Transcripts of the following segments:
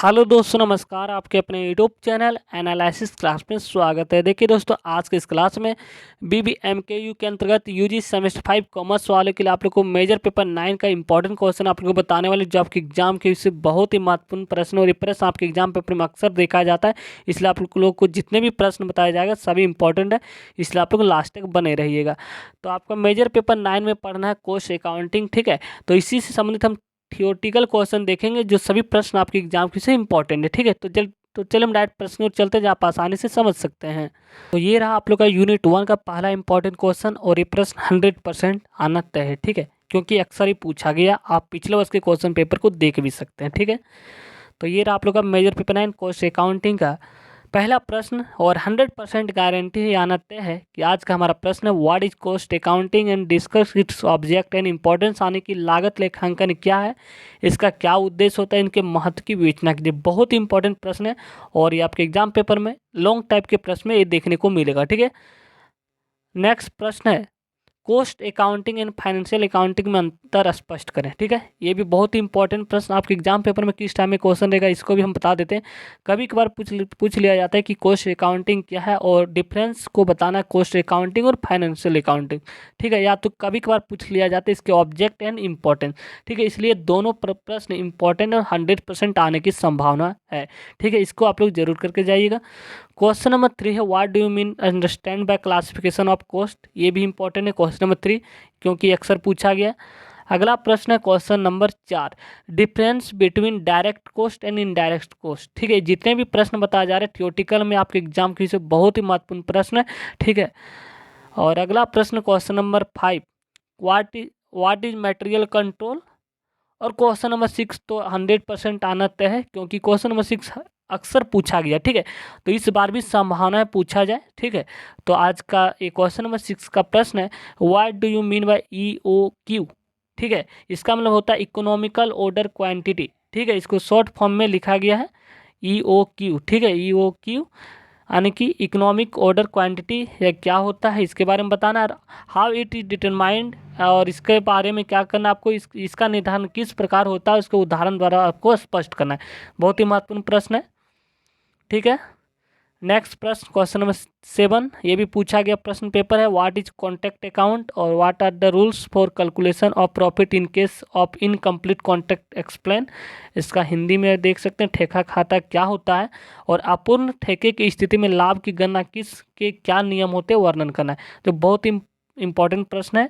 Hello दोस्तों, नमस्कार। आपके अपने यूट्यूब चैनल एनालिसिस क्लास में स्वागत है। देखिए दोस्तों, आज के इस क्लास में बीबीएमकेयू के अंतर्गत यूजी सेमेस्टर 5 कॉमर्स वाले के लिए आप लोग को मेजर पेपर 9 का इंपॉर्टेंट क्वेश्चन आप लोग को बताने वाले, जो आपके एग्जाम के इससे बहुत ही महत्वपूर्ण प्रश्न और ये प्रश्न आपके एग्जाम पेपर में अक्सर देखा जाता है। इसलिए आप लोग को जितने भी प्रश्न बताया जाएगा सभी इंपॉर्टेंट है, इसलिए आप लोग लास्ट तक बने रहिएगा। तो आपका मेजर पेपर 9 में पढ़ना है कॉस्ट अकाउंटिंग, ठीक है। तो इसी से संबंधित हम थियोरटिकल क्वेश्चन देखेंगे, जो सभी प्रश्न आपके एग्जाम के से इंपॉर्टेंट है, ठीक है। तो चलिए हम डायरेक्ट प्रश्न और चलते हैं, जो आप आसानी से समझ सकते हैं। तो ये रहा आप लोग का यूनिट 1 का पहला इंपॉर्टेंट क्वेश्चन, और ये प्रश्न 100% आना तय है, ठीक है, क्योंकि अक्सर ही पूछा गया। आप पिछले वर्ष के क्वेश्चन पेपर को देख भी सकते हैं, ठीक है। तो ये रहा आप लोग का मेजर पेपर 9 कॉस्ट अकाउंटिंग का पहला प्रश्न, और 100% गारंटी है आना तय है कि आज का हमारा प्रश्न है what is cost accounting and discuss its object and importance. आने की लागत लेखांकन क्या है, इसका क्या उद्देश्य होता है, इनके महत्व की विवेचना कीजिए। बहुत ही इंपॉर्टेंट प्रश्न है, और ये आपके एग्जाम पेपर में लॉन्ग टाइप के प्रश्न में ये देखने को मिलेगा, ठीक है। नेक्स्ट प्रश्न है cost accounting and financial accounting में अंतर स्पष्ट करें, ठीक है। ये भी बहुत ही इंपॉर्टेंट प्रश्न आपके एग्जाम पेपर में किस टाइम में क्वेश्चन रहेगा, इसको भी हम बता देते हैं। कभी कभार पूछ लिया जाता है कि कॉस्ट अकाउंटिंग क्या है, और डिफरेंस को बताना कॉस्ट अकाउंटिंग और फाइनेंशियल अकाउंटिंग, ठीक है। या तो कभी कभार पूछ लिया जाता है इसके ऑब्जेक्ट एंड इम्पोर्टेंस, ठीक है। इसलिए दोनों प्रश्न इंपॉर्टेंट और 100% आने की संभावना है, ठीक है। इसको आप लोग जरूर करके जाइएगा। क्वेश्चन नंबर 3 है what do you mean understand by classification of cost. ये भी इंपॉर्टेंट है क्वेश्चन नंबर 3, क्योंकि अक्सर पूछा गया। अगला प्रश्न है question number 4 difference between direct cost and indirect cost, ठीक है। जितने भी प्रश्न बताए जा रहे हैं थियोरटिकल में आपके एग्जाम के से बहुत ही महत्वपूर्ण प्रश्न है, ठीक है। और अगला प्रश्न question number 5 what is material control. और क्वेश्चन नंबर 6 तो 100% आना तय है, क्योंकि क्वेश्चन नंबर 6 अक्सर पूछा गया, ठीक है। तो इस बार भी संभावना है पूछा जाए, ठीक है। तो आज का ये क्वेश्चन नंबर 6 का प्रश्न है what do you mean by EOQ, ठीक है। इसका मतलब होता है इकोनॉमिकल ऑर्डर क्वांटिटी, ठीक है। इसको शॉर्ट फॉर्म में लिखा गया है EOQ, ठीक है। EOQ यानी कि इकोनॉमिक ऑर्डर क्वांटिटी या क्या होता है इसके बारे में बताना, हाउ इट इज डिटरमाइंड, और इसके बारे में क्या करना आपको, इसका निर्धारण किस प्रकार होता है, उसके उदाहरण द्वारा आपको स्पष्ट करना है। बहुत ही महत्वपूर्ण प्रश्न है, ठीक है। नेक्स्ट प्रश्न क्वेश्चन नंबर 7, ये भी पूछा गया प्रश्न पेपर है व्हाट इज कॉन्टैक्ट अकाउंट और what are the rules for calculation of profit in case of incomplete contact explain. इसका हिंदी में देख सकते हैं ठेका खाता क्या होता है, और अपूर्ण ठेके की स्थिति में लाभ की गणना किस के क्या नियम होते हैं वर्णन करना है। तो बहुत ही इंपॉर्टेंट प्रश्न है,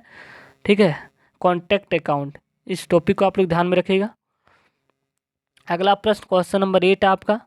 ठीक है। कॉन्टैक्ट अकाउंट, इस टॉपिक को आप लोग ध्यान में रखिएगा। अगला प्रश्न क्वेश्चन नंबर 8 आपका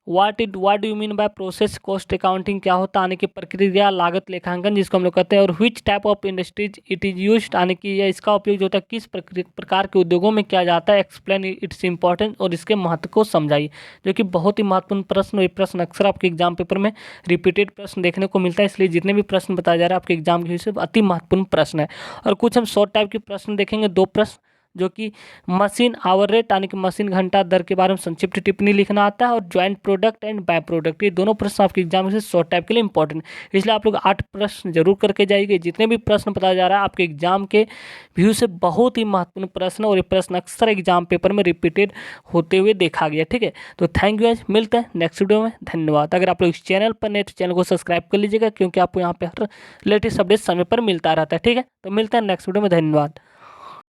what do you mean by process cost accounting, क्या होता है, आने की प्रक्रिया लागत लेखांकन जिसको हम लोग कहते हैं। और which type of industries it is used, आने की या इसका उपयोग जो होता है किस प्रकार के उद्योगों में किया जाता है। एक्सप्लेन इट्स इंपॉर्टेंस, और इसके महत्व को समझाइए, जो कि बहुत ही महत्वपूर्ण प्रश्न। ये प्रश्न अक्सर आपके एग्जाम पेपर में रिपीटेड प्रश्न देखने को मिलता है, इसलिए जितने भी प्रश्न बताया जा रहा है आपके एग्जाम के विषय अति महत्वपूर्ण प्रश्न है। और कुछ हम शॉर्ट टाइप के प्रश्न देखेंगे, 2 प्रश्न, जो कि मशीन आवर रेट यानी कि मशीन घंटा दर के बारे में संक्षिप्त टिप्पणी लिखना आता है, और joint product and by product, ये दोनों प्रश्न आपके एग्जाम से शॉर्ट टाइप के लिए इंपॉर्टेंट है। इसलिए आप लोग 8 प्रश्न जरूर करके जाइए। जितने भी प्रश्न बताया जा रहा है आपके एग्जाम के व्यू से बहुत ही महत्वपूर्ण प्रश्न, और ये प्रश्न अक्सर एग्जाम पेपर में रिपीटेड होते हुए देखा गया, ठीक है। तो थैंक यू, मिलते हैं नेक्स्ट वीडियो में, धन्यवाद। अगर आप लोग इस चैनल पर नए तो चैनल को सब्सक्राइब कर लीजिएगा, क्योंकि आपको यहाँ पे हर लेटेस्ट अपडेट समय पर मिलता रहता है, ठीक है। तो मिलते हैं नेक्स्ट वीडियो में, धन्यवाद।